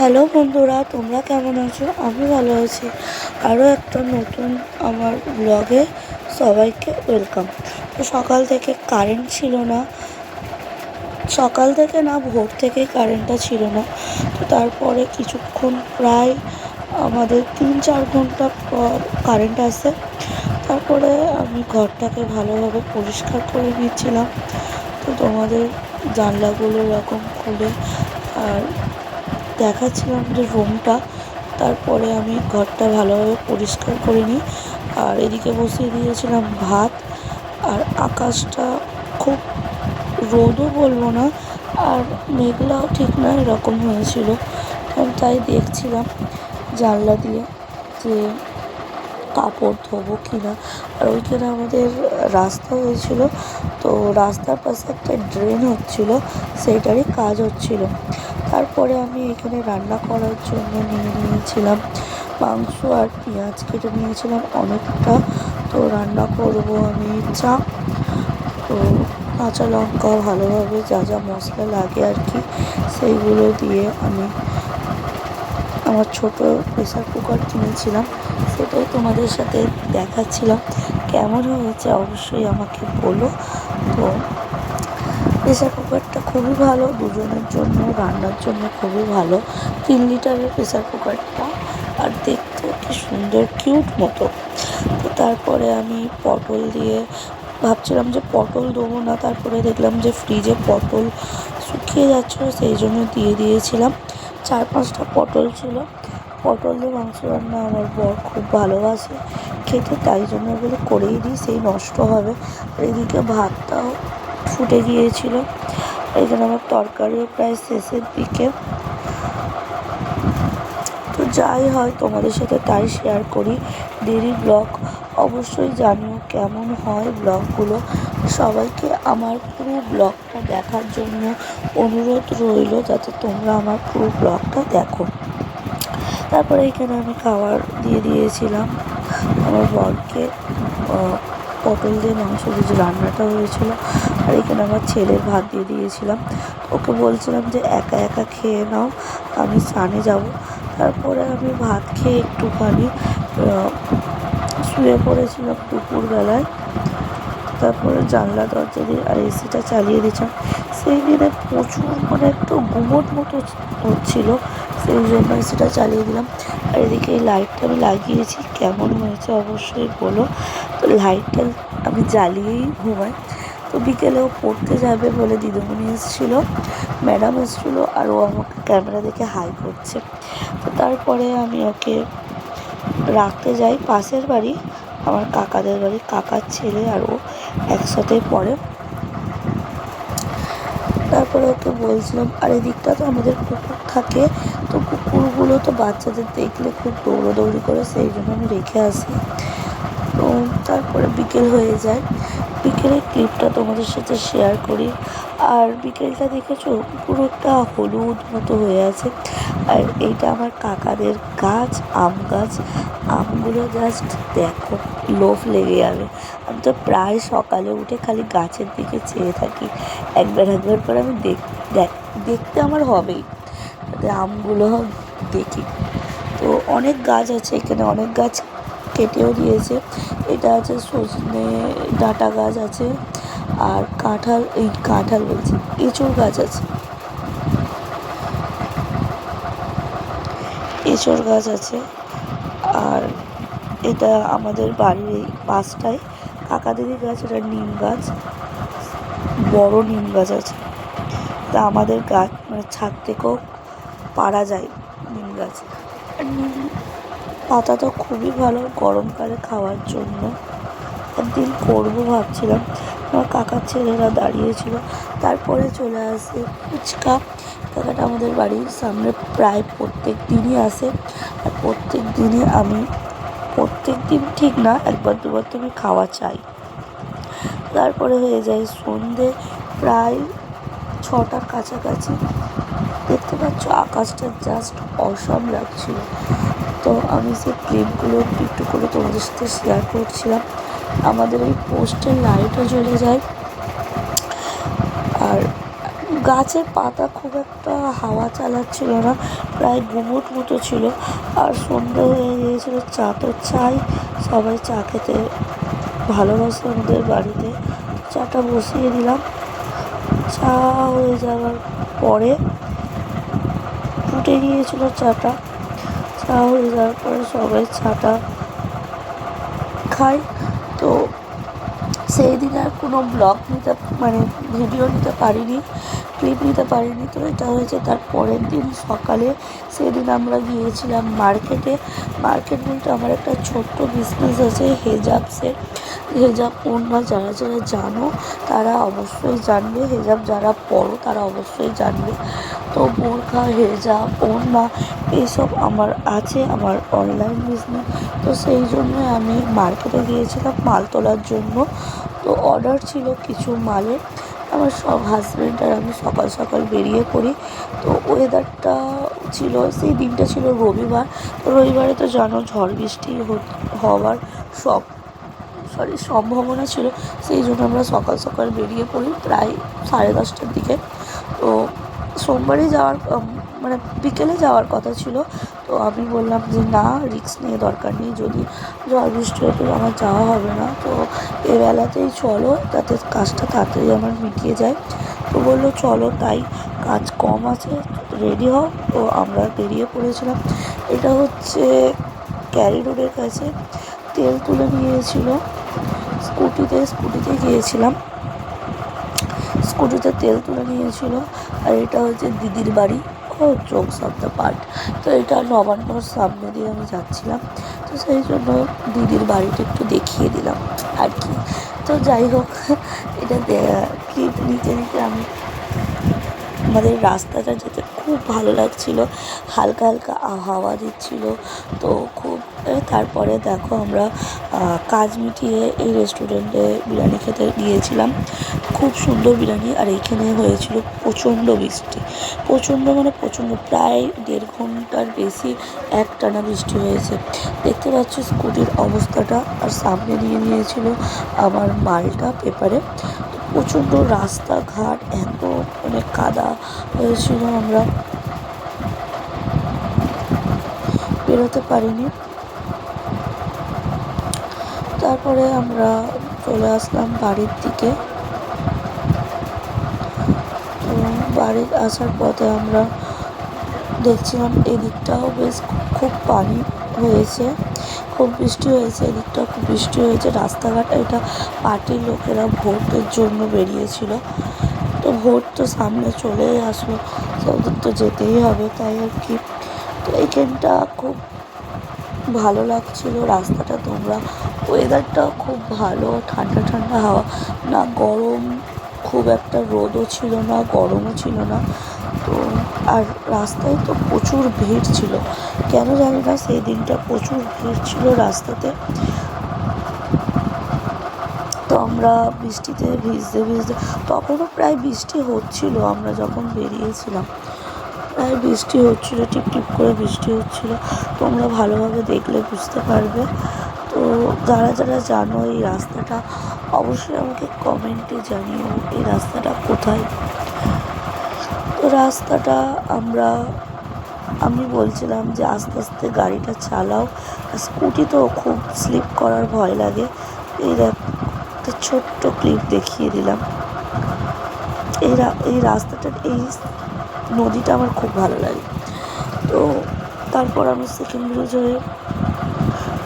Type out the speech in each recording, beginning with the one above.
Hello বন্ধুরা, তোমরা কেমন আছো? আমি ভালো আছি। আরও একটা নতুন আমার ব্লগে সবাইকে ওয়েলকাম। তো সকাল থেকে কারেন্ট ছিল না, ভোর থেকেই কারেন্টটা ছিল না। তো তারপরে কিছুক্ষণ প্রায় আমাদের 3-4 ঘন্টা পর কারেন্ট আসে। তারপরে আমি ঘরটাকে ভালোভাবে পরিষ্কার করে নিচ্ছিলাম। তো তোমাদের জানলাগুলো এরকম খুলে আর দেখাচ্ছিলাম যে রুমটা। তারপরে আমি ঘরটা ভালোভাবে পরিষ্কার করে নিই আর এদিকে বসিয়ে দিয়েছিলাম ভাত। আর আকাশটা খুব রোদও বলবো না আর মেঘলাও ঠিক না, এরকম হয়েছিল। আমি তাই দেখছিলাম জানলা দিয়ে যে কাপড় ধোবো কিনা। আর ওইখানে আমাদের রাস্তা হয়েছিল, তো রাস্তার পাশে একটা ড্রেন হচ্ছিল, সেইটারই কাজ হচ্ছিল। তারপরে আমি এখানে রান্না করার জন্য নিয়েছিলাম মাংস আর পেঁয়াজ কেটে নিয়েছিলাম অনেকটা। তো রান্না করবো আমি চাপ। তো কাঁচা লঙ্কা ভালোভাবে যা যা মশলা লাগে আর কি, সেইগুলো দিয়ে আমি আমার ছোটো প্রেসার কুকার কিনেছিলাম, সেটাই তোমাদের সাথে দেখাচ্ছিলাম। কেমন হয়েছে অবশ্যই আমাকে বলো। তো প্রেসার কুকারটা খুবই ভালো, দুজনের জন্য রান্নার জন্য খুবই ভালো। 3 লিটারের প্রেসার কুকারটা, আর দেখতে কি সুন্দর কিউট মতো। তো তারপরে আমি পটল দিয়ে ভাবছিলাম যে পটল দেবো না, তারপরে দেখলাম যে ফ্রিজে পটল শুকিয়ে যাচ্ছিলো, সেই জন্য দিয়ে দিয়েছিলাম। 4-5টা পটল ছিল। পটল দিয়ে মাংস রান্না আমার বর খুব ভালোবাসে খেতে, তাই জন্য বলে করেই দিই, সেই নষ্ট হবে। আর এদিকে ভাতটাও ফুটে গিয়েছিল। এখানে আমার তরকারিও প্রায় শেষের দিকে। তো যাই হয় তোমাদের সাথে তাই শেয়ার করি। ডেইলি ব্লগ অবশ্যই জানিও কেমন হয় ব্লগগুলো। সবাইকে আমার পুরো ব্লগটা দেখার জন্য অনুরোধ রইল, যাতে তোমরা আমার পুরো ব্লগটা দেখো। তারপরে এখানে আমি খাবার দিয়ে দিয়েছিলাম আমার বরকে, পটল দিয়ে মাংস দিয়ে যে রান্নাটা হয়েছিল। আর এখানে আমার ছেলের ভাত দিয়ে দিয়েছিলাম। ওকে বলছিলাম যে একা একা খেয়ে নাও, আমি স্নানে যাব। তারপরে আমি ভাত খেয়ে একটুখানি শুয়ে পড়েছিলাম দুপুরবেলায়। তারপরে জানলা দরজা দিয়ে আর এসিটা চালিয়ে দিয়েছিলাম। সেই দিনে প্রচুর একটু গুমোট মতো হচ্ছিলো, সেই জন্য এসিটা চালিয়ে দিলাম। আর এদিকে এই লাইটটা আমি লাগিয়েছি, কেমন হয়েছে অবশ্যই বলো। তো লাইটটা আমি জ্বালিয়েই ঘুমাই। তো বিকেলেও পড়তে যাবে বলে দিদিমণি এসেছিলো, ম্যাডাম এসেছিলো, আর ও আমাকে ক্যামেরা দেখে হাই করছে। তো তারপরে আমি ওকে রাখতে যাই পাশের বাড়ি, আমার কাকাদের বাড়ি, কাকার ছেলে আর ও একসাথে পড়ে। তারপরে ওকে বলছিলাম, আর এদিকটা তো আমাদের কুকুর থাকে, তো কুকুরগুলো তো বাচ্চাদের দেখলে খুব দৌড়োদৌড়ি করে, সেই জন্য আমি রেখে আসি। তো তারপরে বিকেল হয়ে যায়, বিকেলের ক্লিপটা তোমাদের সাথে শেয়ার করি। আর বিকেলটা দেখেছো পুরো একটা হলুদ মতো হয়ে আছে। আর এইটা আমার কাকাদের গাছ, আম গাছ। আমগুলো জাস্ট দেখো, লোভ লেগে যাবে। আমি তো প্রায় সকালে উঠে খালি গাছের দিকে চেয়ে থাকি, একবার করে আমি দেখতে আমার হবেই, তাতে আমগুলো দেখি। তো অনেক গাছ আছে এখানে, অনেক গাছ কেটেও দিয়েছে। এটা আছে সজনে ডাঁটা গাছ আছে, আর কাঁঠাল বলছি, এঁচোড় গাছ আছে, এঁচোড় গাছ আছে। আর এটা আমাদের বাড়ির এই পাশটায় কাকাদেরই গাছ, এটা নিম গাছ, বড় নিম গাছ আছে। তা আমাদের গাছ ছাদ থেকেও পারা যায় নিম গাছ। আর নিম পাতা তো খুবই ভালো গরমকালে খাওয়ার জন্য। একদিন করবো ভাবছিলাম, আমার কাকার ছেলেরা দাঁড়িয়েছিল। তারপরে চলে আসে ফুচকা। কাকাটা আমাদের বাড়ির সামনে প্রায় প্রত্যেক দিনই আসে, আর প্রত্যেক দিনই আমি, প্রত্যেক দিন ঠিক না, একবার দুবার তো আমি খাওয়া চাই। তারপরে হয়ে যায় সন্ধে, প্রায় 6টার কাছাকাছি। দেখতে পাচ্ছ আকাশটা জাস্ট অসম লাগছিল। তো আমি সেই ক্লিপগুলো একটু করে তোমাদের সাথে শেয়ার করছিলাম। আমাদের এই পোস্টের লাইটও জ্বলে যায়, আর গাছের পাতা খুব একটা হাওয়া চালাচ্ছিল না, প্রায় গুমোট মতো ছিল। আর সন্ধে হয়ে গিয়েছিল, চা তো চাই, সবাই চা খেতে ভালোবাসে আমাদের বাড়িতে। চাটা বসিয়ে দিলাম। চা হয়ে যাওয়ার পরে ফুটে গিয়েছিল চাটা। চা হয়ে যাওয়ার পরে সবাই চাটা খায়। তো সেই দিন আর কোনো ব্লগ নিতে ভিডিও নিতে পারিনি, ক্লিপ নিতে পারিনি। তো এটা হয়েছে তার পরের দিন সকালে। সেদিন আমরা গিয়েছিলাম মার্কেটে। মার্কেট বলতে আমার একটা ছোট্ট বিজনেস আছে হেজাবসের। হেজাব ওড়না যারা যারা জানো তারা অবশ্যই জানবে, হেজাব যারা পরো তারা অবশ্যই জানবে। তো বোরখা, হেজাব, ওড়না এইসব আমার আছে, আমার অনলাইন বিজনেস। তো সেই জন্য আমি মার্কেটে গিয়েছিলাম মাল তোলার জন্য। তো অর্ডার ছিল কিছু মালের। আমার সব হাজব্যান্ড আর আমি সকাল সকাল বেরিয়ে পড়ি। তো ওয়েদারটা ছিল, সেই দিনটা ছিল রবিবার। তো রবিবারে তো জানো ঝড় বৃষ্টি হওয়ার সম্ভাবনা ছিল। সেই জন্য আমরা সকাল সকাল বেরিয়ে পড়ি প্রায় 10:30টার দিকে। তো সোমবারই যাওয়ার বিকেলে যাওয়ার কথা ছিল। তো আমি বললাম যে না, রিস্ক নিয়ে দরকার নেই, যদি ঝড় বৃষ্টি হতো আমার যাওয়া হবে না। তো এবেলাতেই চলো, তাতে কাজটা তাড়াতাড়ি আমার মিটিয়ে যায়। তো বললো চলো, তাই কাজ কম আছে, রেডি হও। তো আমরা বেরিয়ে পড়েছিলাম। এটা হচ্ছে ক্যারি রোডের কাছে। তেল তুলে নিয়েছিল স্কুটিতে গিয়েছিলাম, স্কুটিতে তেল তুলে নিয়েছিল। আর এটা হচ্ছে দিদির বাড়ি, জোকস অফ দ্য পার্ট। তো এটা নবান্নর সামনে দিয়ে আমি যাচ্ছিলাম, তো সেই জন্য দিদির বাড়িটা একটু দেখিয়ে দিলাম আর কি। তো যাই হোক, এটা ক্লিপ নিতে নিতে আমাদের রাস্তাটা যেতে খুব ভালো লাগছিল, হালকা হালকা হাওয়া দিচ্ছিল। তো তারপরে দেখো আমরা কাজ মিটিয়ে এই রেস্টুরেন্টে বিরিয়ানি খেতে গিয়েছিলাম। খুব সুন্দর বিরিয়ানি। আর এইখানে হয়েছিল প্রচণ্ড বৃষ্টি, প্রচণ্ড, প্রায় 1.5 ঘন্টার বেশি একটানা বৃষ্টি হয়েছে। দেখতে পাচ্ছ স্কুটির অবস্থাটা। আর সামনে নিয়েছিল আমার মালটা পেপারে। প্রচণ্ড রাস্তাঘাট, এত কাদা হয়েছিল, আমরা বেরোতে পারিনি। তারপরে আমরা চলে আসলাম বাড়ির দিকে। তো বাড়ির আসার পথে আমরা দেখছিলাম এদিকটাও বেশ খুব পানি হয়েছে, খুব বৃষ্টি হয়েছে, এদিকটাও খুব বৃষ্টি হয়েছে। রাস্তাঘাট, এটা পার্টির লোকেরা ভোটের জন্য বেরিয়েছিল। তো ভোট তো সামনে চলেই আসলো, ওদের তো যেতেই হবে, তাই আর কি। তো এইখানটা খুব ভালো লাগছিল রাস্তাটা। তোমরা ওয়েদারটাও খুব ভালো, ঠান্ডা ঠান্ডা হাওয়া, না গরম, খুব একটা রোদও ছিল না, গরমও ছিল না। তো আর রাস্তায় তো প্রচুর ভিড় ছিল, কেন জানি না সেই দিনটা প্রচুর ভিড় ছিল রাস্তাতে। তো আমরা বৃষ্টিতে ভিজতে তখনও প্রায় বৃষ্টি হচ্ছিল, আমরা যখন বেরিয়েছিলাম প্রায় বৃষ্টি হচ্ছিলো, টিপ করে বৃষ্টি হচ্ছিলো। তোমরা ভালোভাবে দেখলে বুঝতে পারবে। তো যারা যারা জানো এই রাস্তাটা, অবশ্যই আমাকে কমেন্টে জানিও এই রাস্তাটা কোথায়। তো রাস্তাটা আমি বলছিলাম যে আস্তে আস্তে গাড়িটা চালাও, স্কুটি তো খুব স্লিপ করার ভয় লাগে। এই একটা ছোট্ট ক্লিপ দেখিয়ে দিলাম। এই রাস্তাটার এই নদীটা আমার খুব ভালো লাগে। তো তারপর আমি সেকেন্ড ব্রিজ হয়ে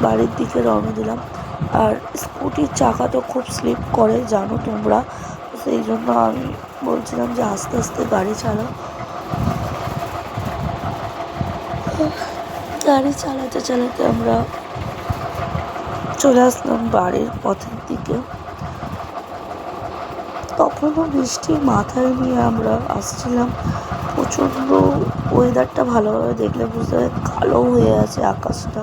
বাড়ির দিকে রওনা দিলাম। আর স্কুটির চাকা তো খুব স্লিপ করে, জানো তোমরা, সেই জন্য আমি বলছিলাম যে আস্তে আস্তে গাড়ি চালাও। গাড়ি চালাতে চালাতে আমরা চলে আসলাম বাড়ির পথের দিকে। তখনও বৃষ্টির মাথায় নিয়ে আমরা আসছিলাম। প্রচণ্ড ওয়েদারটা ভালোভাবে দেখলে বুঝতে পারে, কালো হয়ে আছে আকাশটা।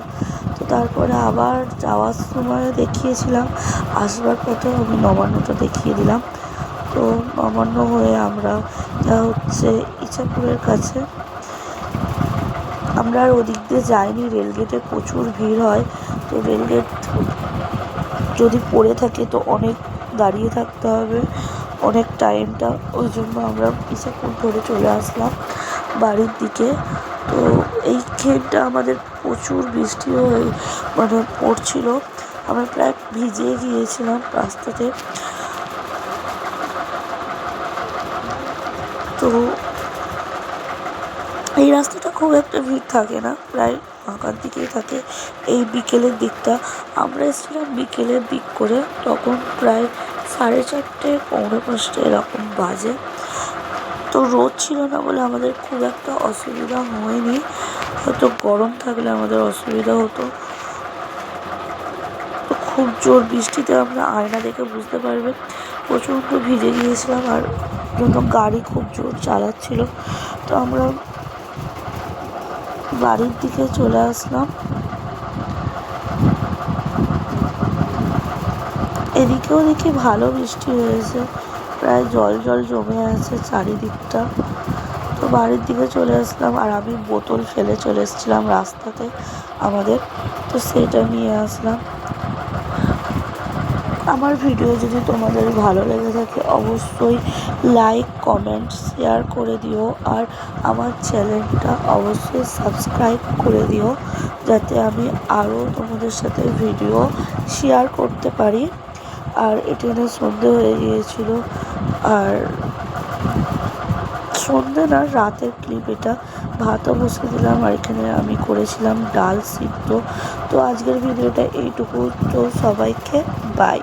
তো তারপরে আবার যাওয়ার সময় দেখিয়েছিলাম, আসবার পথেও আমি নবান্নটা দেখিয়ে দিলাম। তো নবান্ন হয়ে আমরা হচ্ছে ইছাপুরের কাছে, আমরা আর ওদিক দিয়ে যাইনি, রেলগেটে প্রচুর ভিড় হয়। তো রেলগেট যদি পড়ে থাকে তো অনেক দাঁড়িয়ে থাকতে হবে, অনেক টাইমটা, ওই জন্য আমরা কিছুক্ষণ ধরে চলে আসলাম বাড়ির দিকে। তো এইখানটা আমাদের প্রচুর বৃষ্টি হয়ে পড়ছিল, আমরা প্রায় ভিজে গিয়েছিলাম রাস্তাতে। তো এই রাস্তাটা খুব একটা ভিড় থাকে না, প্রায় ফাঁকার দিকেই থাকে এই বিকেলের দিকটা। আমরা এসেছিলাম বিকেলের দিক করে, তখন প্রায় 4:30 পৌনে 5টা এরকম বাজে। তো রোদ ছিল না বলে আমাদের খুব একটা অসুবিধা হয়নি, হয়তো গরম থাকলে আমাদের অসুবিধা হতো। তো খুব জোর বৃষ্টিতে আমরা আয়না দেখে বুঝতে পারবে প্রচণ্ড ভিজে গিয়েছিলাম, আর জন্য গাড়ি খুব জোর চালাচ্ছিল। তো আমরা বাড়ির দিকে চলে আসলাম। এদিকেও দেখি ভালো বৃষ্টি হয়েছে, প্রায় জল জল জমে আছে চারিদিকটা। তো বাড়ির দিকে চলে আসলাম, আর আমি বোতল ফেলে চলে এসেছিলাম রাস্তাতে আমাদের, তো সেটা নিয়ে আসলাম। আমার ভিডিও যদি তোমাদের ভালো লেগে থাকে অবশ্যই লাইক, কমেন্ট, শেয়ার করে দিও, আর আমার চ্যানেলটা অবশ্যই সাবস্ক্রাইব করে দিও, যাতে আমি আরও তোমাদের সাথে ভিডিও শেয়ার করতে পারি। আর এখানে সন্ধে হয়ে গিয়েছিল, আর সন্ধে না, রাতের ক্লিপ এটা। ভাতও বসে দিলাম, আর এখানে আমি করেছিলাম ডাল সিদ্ধ। তো আজকের ভিডিওটা এইটুকু। তো সবাইকে বাই।